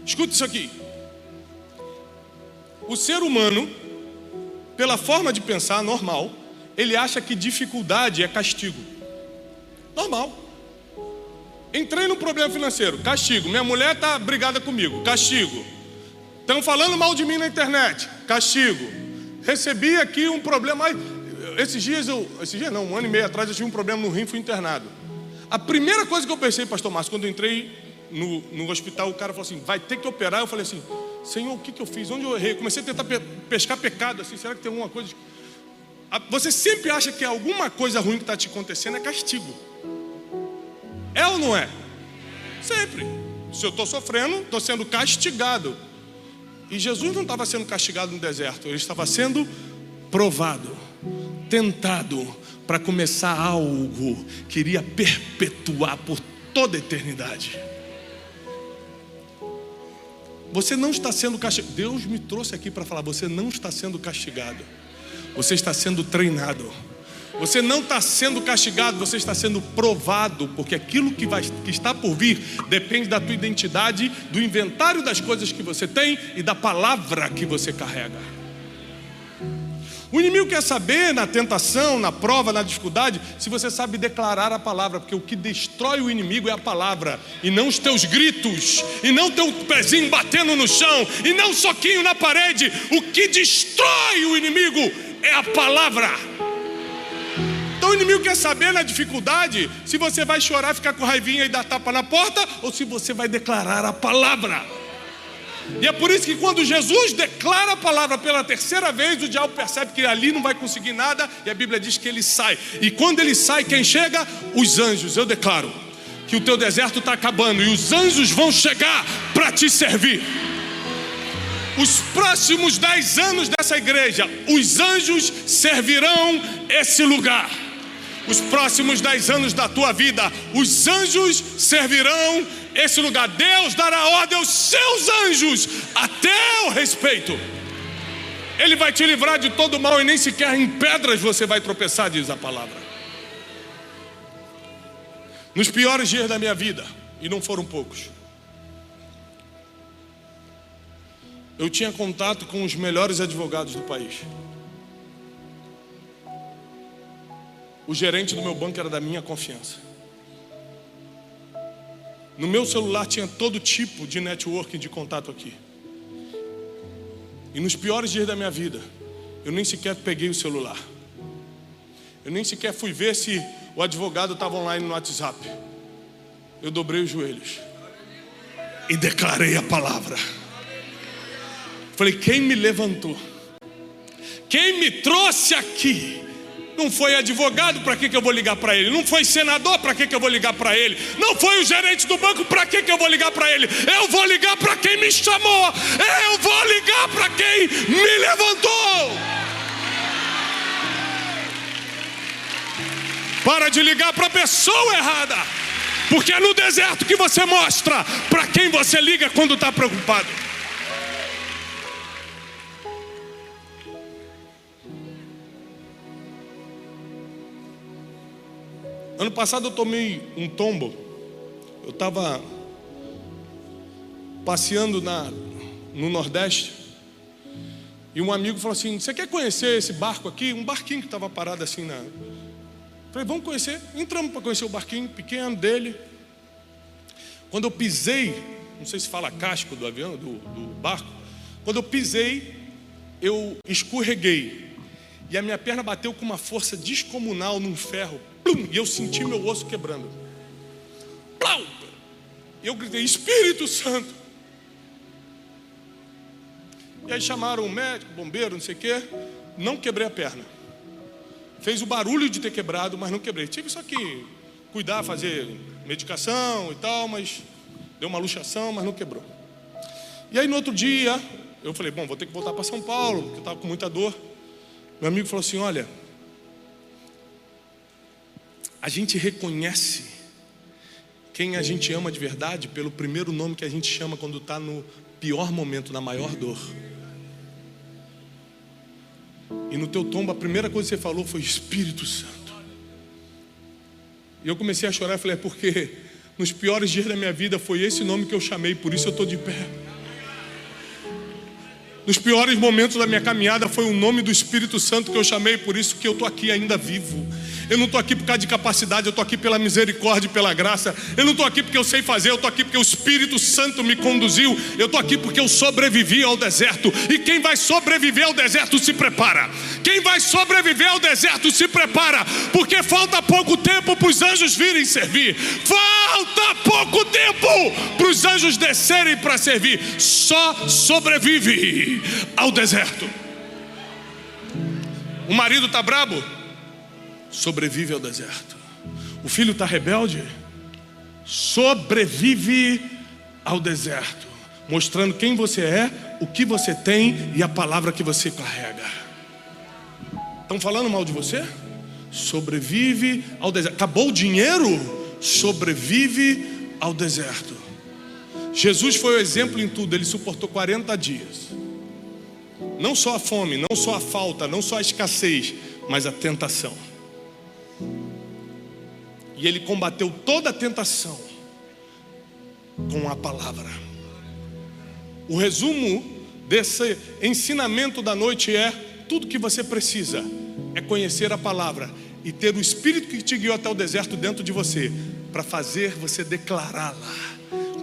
Escuta isso aqui. O ser humano, pela forma de pensar normal, ele acha que dificuldade é castigo. Normal. Entrei num problema financeiro, castigo. Minha mulher está brigada comigo, castigo. Estão falando mal de mim na internet, castigo. Recebi aqui um problema. Esses dias não, 1 ano e meio atrás eu tive um problema no rim, fui internado. A primeira coisa que eu pensei, pastor Márcio, quando eu entrei no hospital, o cara falou assim, vai ter que operar. Eu falei assim, Senhor, o que eu fiz? Onde eu errei? Eu comecei a tentar pescar pecado, assim, será que tem alguma coisa? Você sempre acha que alguma coisa ruim que está te acontecendo é castigo. É ou não é? Sempre. Se eu estou sofrendo, estou sendo castigado. E Jesus não estava sendo castigado no deserto, ele estava sendo provado, tentado, para começar algo que iria perpetuar por toda a eternidade. Você não está sendo castigado. Deus me trouxe aqui para falar, você não está sendo castigado, você está sendo treinado. Você não está sendo castigado, você está sendo provado, porque aquilo que está por vir depende da tua identidade, do inventário das coisas que você tem e da palavra que você carrega. O inimigo quer saber na tentação, na prova, na dificuldade, se você sabe declarar a palavra, porque o que destrói o inimigo é a palavra, e não os teus gritos, e não teu pezinho batendo no chão, e não um soquinho na parede. O que destrói o inimigo é a palavra. Então o inimigo quer saber na dificuldade se você vai chorar, ficar com raivinha e dar tapa na porta, ou se você vai declarar a palavra. E é por isso que quando Jesus declara a palavra pela terceira vez, o diabo percebe que ali não vai conseguir nada, e a Bíblia diz que ele sai. E quando ele sai, quem chega? Os anjos. Eu declaro que o teu deserto está acabando e os anjos vão chegar para te servir. Os próximos 10 anos dessa igreja, os anjos servirão esse lugar. Os próximos 10 anos da tua vida, os anjos servirão esse lugar. Deus dará ordem aos seus anjos a teu respeito. Ele vai te livrar de todo mal e nem sequer em pedras você vai tropeçar, diz a palavra. Nos piores dias da minha vida, e não foram poucos, eu tinha contato com os melhores advogados do país. O gerente do meu banco era da minha confiança. No meu celular tinha todo tipo de networking, de contato aqui. E nos piores dias da minha vida, eu nem sequer peguei o celular. Eu nem sequer fui ver se o advogado estava online no WhatsApp. Eu dobrei os joelhos e declarei a palavra. Falei, quem me levantou, quem me trouxe aqui, não foi advogado, para que eu vou ligar para ele? Não foi senador, para que eu vou ligar para ele? Não foi o gerente do banco, para que eu vou ligar para ele? Eu vou ligar para quem me chamou. Eu vou ligar para quem me levantou. Para de ligar para a pessoa errada, porque é no deserto que você mostra para quem você liga quando está preocupado. Ano passado eu tomei um tombo. Eu estava passeando no Nordeste, e um amigo falou assim, você quer conhecer esse barco aqui? Um barquinho que estava parado assim na... Falei, vamos conhecer. Entramos para conhecer o barquinho pequeno dele. Quando eu pisei, não sei se fala casco do avião, do barco. Quando eu pisei, eu escorreguei, e a minha perna bateu com uma força descomunal num ferro. E eu senti meu osso quebrando. E eu gritei, Espírito Santo. E aí chamaram o médico, bombeiro, não sei o quê. Não quebrei a perna. Fez o barulho de ter quebrado, mas não quebrei. Tive só que cuidar, fazer medicação e tal, mas deu uma luxação, mas não quebrou. E aí no outro dia, eu falei, bom, vou ter que voltar para São Paulo, porque eu estava com muita dor. Meu amigo falou assim, olha, a gente reconhece quem a gente ama de verdade pelo primeiro nome que a gente chama quando está no pior momento, na maior dor. E no teu tombo, a primeira coisa que você falou foi Espírito Santo. E eu comecei a chorar e falei, é porque nos piores dias da minha vida foi esse nome que eu chamei, por isso eu estou de pé. nos piores momentos da minha caminhada, foi o nome do Espírito Santo que eu chamei, por isso que eu estou aqui ainda vivo. Eu não estou aqui por causa de capacidade, eu estou aqui pela misericórdia e pela graça. Eu não estou aqui porque eu sei fazer, eu estou aqui porque o Espírito Santo me conduziu. Eu estou aqui porque eu sobrevivi ao deserto. E quem vai sobreviver ao deserto se prepara. Quem vai sobreviver ao deserto se prepara, porque falta pouco tempo para os anjos virem servir. Falta pouco tempo para os anjos descerem para servir. Só sobrevive ao deserto. O marido está brabo? Sobrevive ao deserto. O filho está rebelde? Sobrevive ao deserto, mostrando quem você é, o que você tem e a palavra que você carrega. Estão falando mal de você? Sobrevive ao deserto. Acabou o dinheiro? Sobrevive ao deserto. Jesus foi o exemplo em tudo. Ele suportou 40 dias. Não só a fome, não só a falta, não só a escassez, mas a tentação. E ele combateu toda a tentação com a palavra. O resumo desse ensinamento da noite é: tudo que você precisa é conhecer a palavra e ter o Espírito que te guiou até o deserto dentro de você, para fazer você declará-la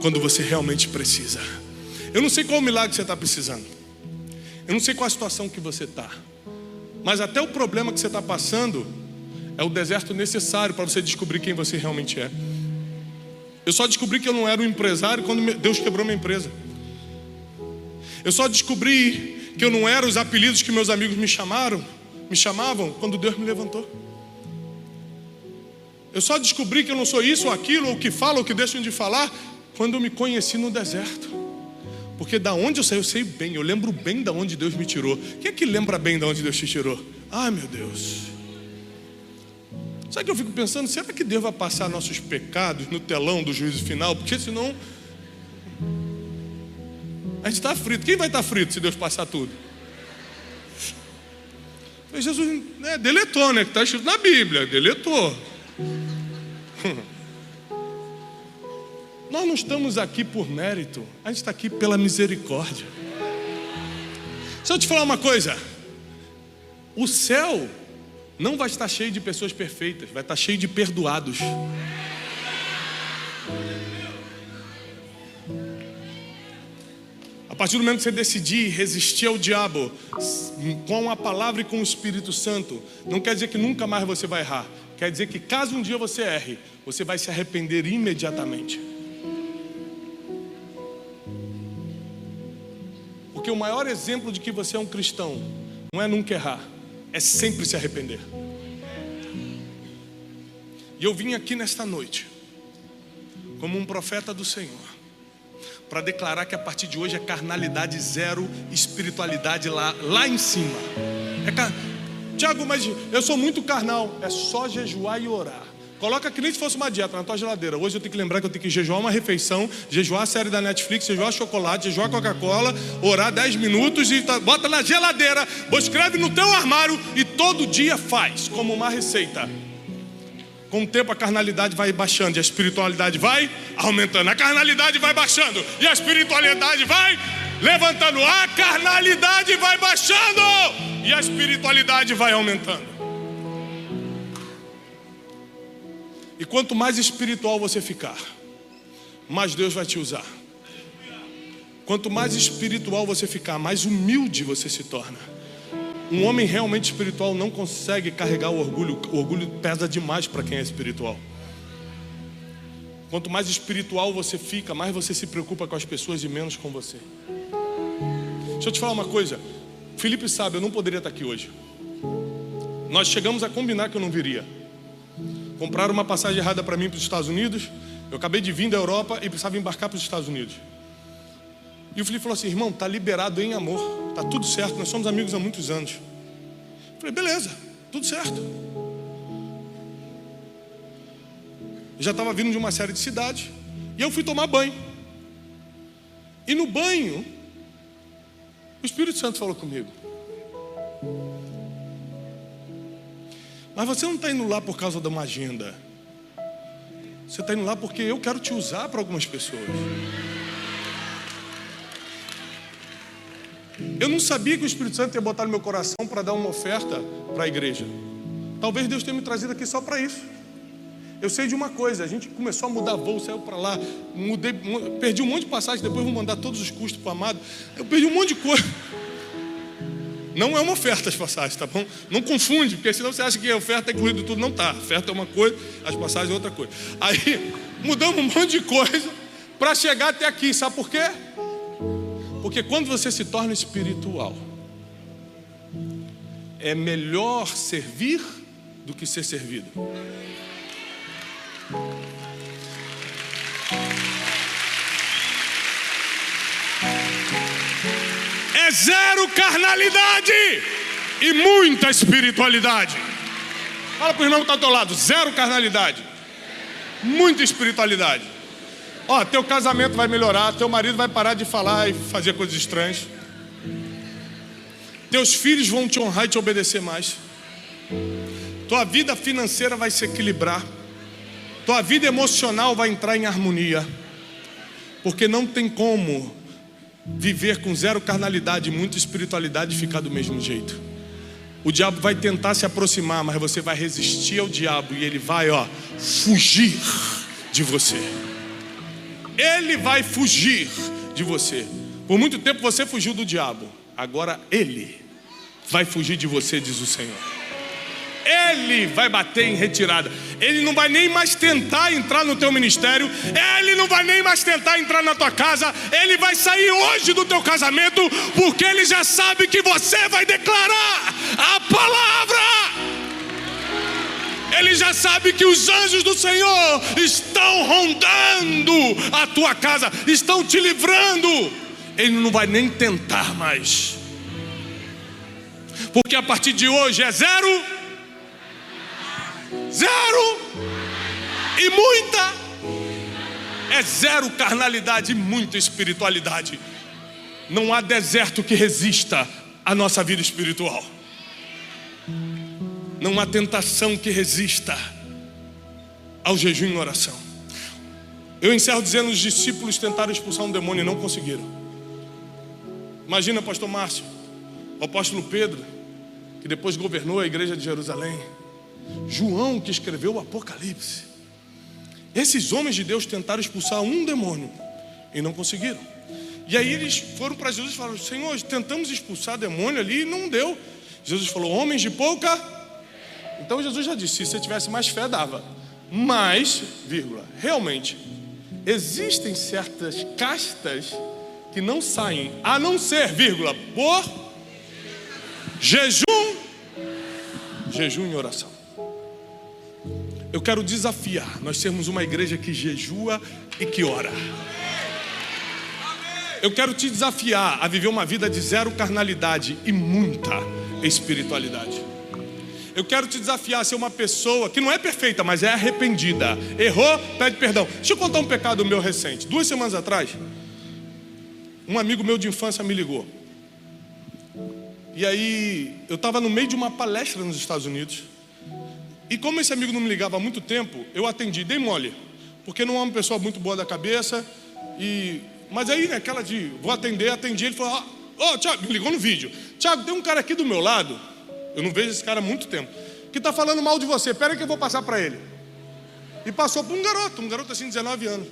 quando você realmente precisa. Eu não sei qual milagre você está precisando, eu não sei qual a situação que você está, mas até o problema que você está passando é o deserto necessário para você descobrir quem você realmente é. Eu só descobri que eu não era um empresário quando Deus quebrou minha empresa. Eu só descobri que eu não era os apelidos que meus amigos me chamavam quando Deus me levantou. Eu só descobri que eu não sou isso ou aquilo, ou que falam, ou que deixam de falar, quando eu me conheci no deserto. Porque da onde eu saí, eu sei bem, eu lembro bem da onde Deus me tirou. Quem é que lembra bem da onde Deus te tirou? Ai, meu Deus. Sabe que eu fico pensando, será que Deus vai passar nossos pecados no telão do juízo final? Porque senão a gente está frito. Quem vai estar frito se Deus passar tudo? Jesus deletou, né? Que está escrito na Bíblia, deletou. Nós não estamos aqui por mérito, a gente está aqui pela misericórdia. Deixa eu te falar uma coisa: o céu não vai estar cheio de pessoas perfeitas, vai estar cheio de perdoados. A partir do momento que você decidir resistir ao diabo com a palavra e com o Espírito Santo, não quer dizer que nunca mais você vai errar. Quer dizer que caso um dia você erre, você vai se arrepender imediatamente. Porque o maior exemplo de que você é um cristão não é nunca errar, é sempre se arrepender. E eu vim aqui nesta noite como um profeta do Senhor para declarar que a partir de hoje é carnalidade zero, espiritualidade lá em cima. Tiago, mas eu sou muito carnal. É só jejuar e orar. Coloca que nem se fosse uma dieta na tua geladeira. Hoje eu tenho que lembrar que eu tenho que jejuar uma refeição, jejuar a série da Netflix, jejuar chocolate, jejuar Coca-Cola, orar 10 minutos e bota na geladeira, ou escreve no teu armário e todo dia faz, como uma receita. Com o tempo a carnalidade vai baixando e a espiritualidade vai aumentando. A carnalidade vai baixando e a espiritualidade vai levantando. A carnalidade vai baixando e a espiritualidade vai aumentando. E quanto mais espiritual você ficar, mais Deus vai te usar. Quanto mais espiritual você ficar, mais humilde você se torna. Um homem realmente espiritual não consegue carregar o orgulho. O orgulho pesa demais para quem é espiritual. Quanto mais espiritual você fica, mais você se preocupa com as pessoas e menos com você. Deixa eu te falar uma coisa. Felipe sabe, eu não poderia estar aqui hoje. Nós chegamos a combinar que eu não viria. Compraram uma passagem errada para mim para os Estados Unidos. Eu acabei de vir da Europa e precisava embarcar para os Estados Unidos. E o Felipe falou assim: irmão, está liberado em amor, está tudo certo, nós somos amigos há muitos anos. Eu falei: beleza, tudo certo. Eu já estava vindo de uma série de cidades e eu fui tomar banho. E no banho, o Espírito Santo falou comigo: mas você não está indo lá por causa de uma agenda. Você está indo lá porque eu quero te usar para algumas pessoas. Eu não sabia que o Espírito Santo ia botar no meu coração para dar uma oferta para a igreja. Talvez Deus tenha me trazido aqui só para isso. Eu sei de uma coisa, a gente começou a mudar voo, saiu para lá, perdi um monte de passagem, depois vou mandar todos os custos para o Amado. Eu perdi um monte de coisa. Não é uma oferta as passagens, tá bom? Não confunde, porque senão você acha que a oferta é incluído tudo. Não tá, a oferta é uma coisa, as passagens é outra coisa. Aí, mudamos um monte de coisa para chegar até aqui, sabe por quê? Porque quando você se torna espiritual, é melhor servir do que ser servido. É zero carnalidade e muita espiritualidade. Fala para o irmão que está ao teu lado, zero carnalidade, muita espiritualidade. Ó, teu casamento vai melhorar, teu marido vai parar de falar e fazer coisas estranhas. Teus filhos vão te honrar e te obedecer mais. Tua vida financeira vai se equilibrar. Tua vida emocional vai entrar em harmonia. Porque não tem como viver com zero carnalidade e muita espiritualidade e ficar do mesmo jeito. O diabo vai tentar se aproximar, mas você vai resistir ao diabo e ele vai, fugir de você. Ele vai fugir de você. Por muito tempo você fugiu do diabo. Agora ele vai fugir de você, diz o Senhor. Ele vai bater em retirada. Ele não vai nem mais tentar entrar no teu ministério. Ele não vai nem mais tentar entrar na tua casa. Ele vai sair hoje do teu casamento, porque ele já sabe que você vai declarar a palavra. Ele já sabe que os anjos do Senhor estão rondando a tua casa, estão te livrando. Ele não vai nem tentar mais, porque a partir de hoje é zero e muita. É zero carnalidade e muita espiritualidade. Não há deserto que resista à nossa vida espiritual. Não há tentação que resista ao jejum e oração. Eu encerro dizendo: os discípulos tentaram expulsar um demônio e não conseguiram. Imagina, pastor Márcio, o apóstolo Pedro, que depois governou a igreja de Jerusalém, João, que escreveu o Apocalipse. Esses homens de Deus tentaram expulsar um demônio e não conseguiram. E aí eles foram para Jesus e falaram: Senhor, tentamos expulsar demônio ali e não deu. Jesus falou: homens de pouca. Então Jesus já disse: se você tivesse mais fé, dava. Mas, realmente, existem certas castas que não saem, a não ser, por jejum e oração. Eu quero desafiar nós sermos uma igreja que jejua e que ora. Eu quero te desafiar a viver uma vida de zero carnalidade e muita espiritualidade. Eu quero te desafiar a ser uma pessoa que não é perfeita, mas é arrependida. Errou, pede perdão. Deixa eu contar um pecado meu recente. 2 semanas atrás, um amigo meu de infância me ligou. E aí, eu estava no meio de uma palestra nos Estados Unidos. E como esse amigo não me ligava há muito tempo, eu atendi, dei mole. Porque não é uma pessoa muito boa da cabeça. Mas aí, naquela de vou atender, atendi. Ele falou: Tiago, me ligou no vídeo. Tiago, tem um cara aqui do meu lado, eu não vejo esse cara há muito tempo, que está falando mal de você, pera que eu vou passar para ele. E passou para um garoto assim, 19 anos.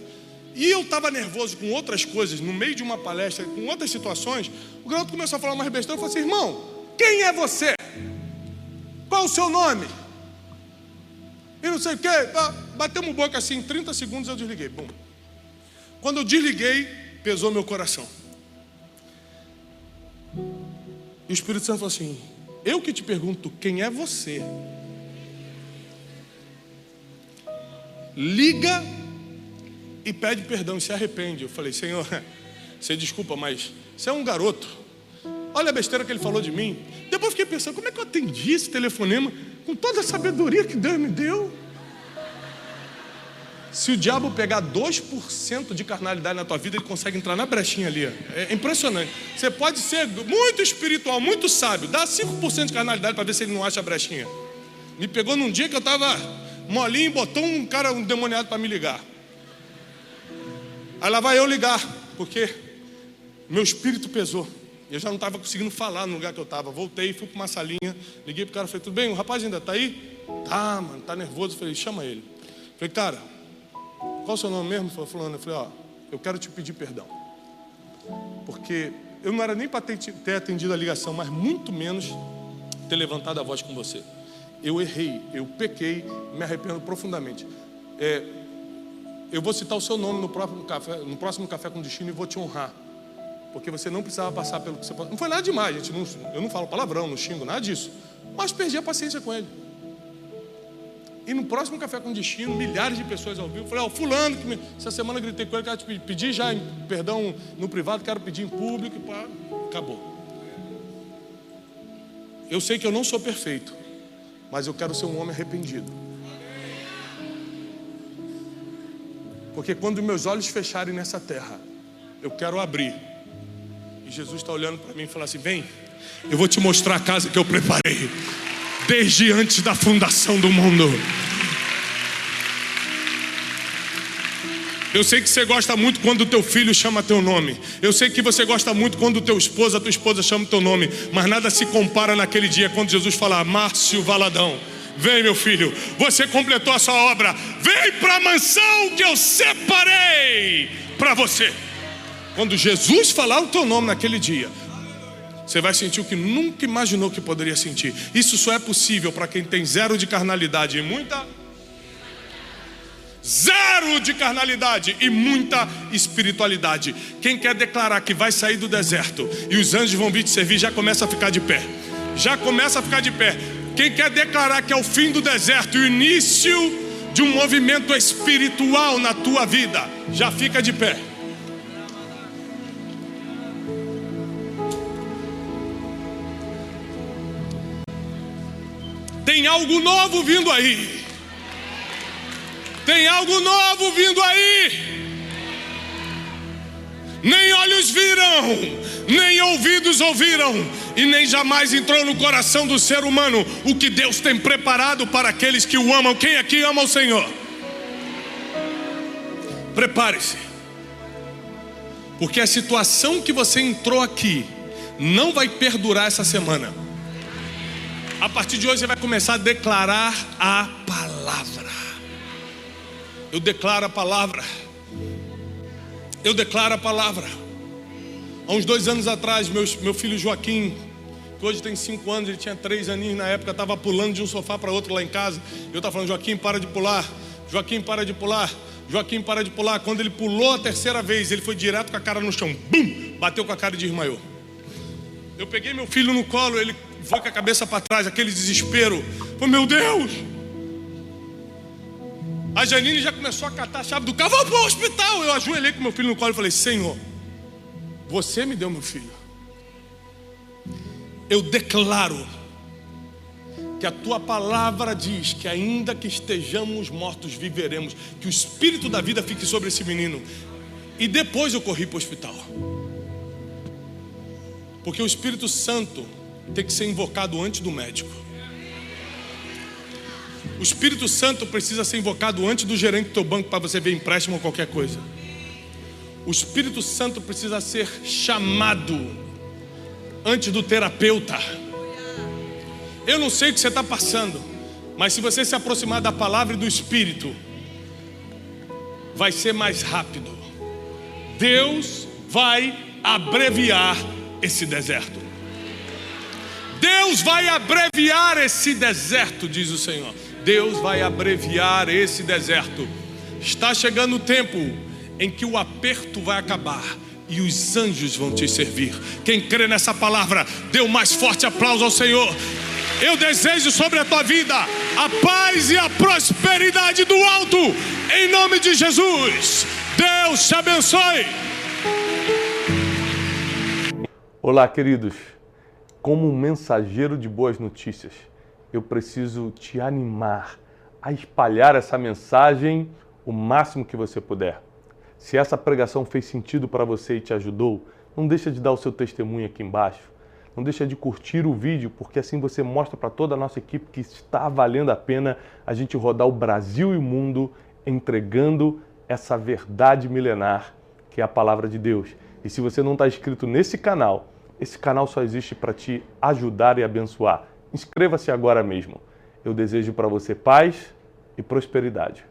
E eu estava nervoso com outras coisas, no meio de uma palestra, com outras situações. O garoto começou a falar umas besteiras. Eu falei assim: irmão, quem é você? Qual o seu nome? E não sei o que. Batemos boca assim, em 30 segundos eu desliguei. Bom, quando eu desliguei, pesou meu coração. E o Espírito Santo falou assim: eu que te pergunto, quem é você? Liga e pede perdão e se arrepende. Eu falei: Senhor, você desculpa, mas você é um garoto. Olha a besteira que ele falou de mim. Depois eu fiquei pensando: como é que eu atendi esse telefonema com toda a sabedoria que Deus me deu? Se o diabo pegar 2% de carnalidade na tua vida, ele consegue entrar na brechinha ali. É impressionante. Você pode ser muito espiritual, muito sábio, dá 5% de carnalidade para ver se ele não acha a brechinha. Me pegou num dia que eu estava molinho e botou um cara, um demoniado, para me ligar. Aí lá vai eu ligar, porque meu espírito pesou. Eu já não estava conseguindo falar no lugar que eu estava. Voltei, fui para uma salinha, liguei pro cara, falei, tudo bem? O rapaz ainda está aí? Tá, mano, tá nervoso. Falei, chama ele. Falei, cara, qual é o seu nome mesmo? Ele falou, fulano. Eu falei, ó, eu quero te pedir perdão. Porque eu não era nem para ter atendido a ligação, mas muito menos ter levantado a voz com você. Eu errei, eu pequei, me arrependo profundamente. Eu vou citar o seu nome no próximo café com destino e vou te honrar. Porque você não precisava passar pelo que você passou. Não foi nada demais, gente. Eu não falo palavrão, não xingo, nada disso. Mas perdi a paciência com ele. E no próximo café com destino, milhares de pessoas ao vivo. Falei, ó, fulano, essa semana eu gritei com ele, quero te pedir já perdão no privado, quero pedir em público. E pá, acabou. Eu sei que eu não sou perfeito, mas eu quero ser um homem arrependido. Porque quando meus olhos fecharem nessa terra, eu quero abrir. E Jesus está olhando para mim e fala assim, vem, eu vou te mostrar a casa que eu preparei desde antes da fundação do mundo. Eu sei que você gosta muito quando o teu filho chama teu nome. Eu sei que você gosta muito quando o teu esposo, a tua esposa chama teu nome. Mas nada se compara naquele dia quando Jesus fala, Márcio Valadão, vem meu filho, você completou a sua obra. Vem para a mansão que eu separei para você. Quando Jesus falar o teu nome naquele dia, você vai sentir o que nunca imaginou que poderia sentir. Isso só é possível para quem tem zero de carnalidade e muita... Zero de carnalidade e muita espiritualidade. Quem quer declarar que vai sair do deserto e os anjos vão vir te servir, já começa a ficar de pé. Já começa a ficar de pé. Quem quer declarar que é o fim do deserto e o início de um movimento espiritual na tua vida, já fica de pé. Tem algo novo vindo aí. Tem algo novo vindo aí. Nem olhos viram, nem ouvidos ouviram, e nem jamais entrou no coração do ser humano o que Deus tem preparado para aqueles que o amam. Quem aqui ama o Senhor? Prepare-se, porque a situação que você entrou aqui não vai perdurar essa semana. A partir de hoje você vai começar a declarar a palavra. Eu declaro a palavra. Eu declaro a palavra. Há uns 2 anos atrás, meu filho Joaquim, que hoje tem 5 anos, ele tinha 3 aninhos na época, estava pulando de um sofá para outro lá em casa. Eu estava falando, Joaquim, para de pular. Joaquim, para de pular. Joaquim, para de pular. Quando ele pulou a terceira vez, ele foi direto com a cara no chão. Bum! Bateu com a cara e desmaiou. Eu peguei meu filho no colo, ele foi com a cabeça para trás, aquele desespero. Foi, meu Deus! A Janine já começou a catar a chave do carro. Vamos para o hospital. Eu ajoelhei com meu filho no colo e falei, Senhor, você me deu meu filho. Eu declaro que a tua palavra diz que ainda que estejamos mortos, viveremos. Que o espírito da vida fique sobre esse menino. E depois eu corri para o hospital. Porque o Espírito Santo tem que ser invocado antes do médico. O Espírito Santo precisa ser invocado antes do gerente do teu banco para você ver empréstimo ou qualquer coisa. O Espírito Santo precisa ser chamado antes do terapeuta. Eu não sei o que você está passando, mas se você se aproximar da palavra e do Espírito, vai ser mais rápido. Deus vai abreviar esse deserto. Deus vai abreviar esse deserto, diz o Senhor. Deus vai abreviar esse deserto. Está chegando o tempo em que o aperto vai acabar e os anjos vão te servir. Quem crê nessa palavra, dê um mais forte aplauso ao Senhor. Eu desejo sobre a tua vida a paz e a prosperidade do alto, em nome de Jesus. Deus te abençoe. Olá, queridos. Como um mensageiro de boas notícias, eu preciso te animar a espalhar essa mensagem o máximo que você puder. Se essa pregação fez sentido para você e te ajudou, não deixa de dar o seu testemunho aqui embaixo. Não deixa de curtir o vídeo, porque assim você mostra para toda a nossa equipe que está valendo a pena a gente rodar o Brasil e o mundo entregando essa verdade milenar que é a palavra de Deus. E se você não está inscrito nesse canal, Esse canal só existe para te ajudar e abençoar. Inscreva-se agora mesmo. Eu desejo para você paz e prosperidade.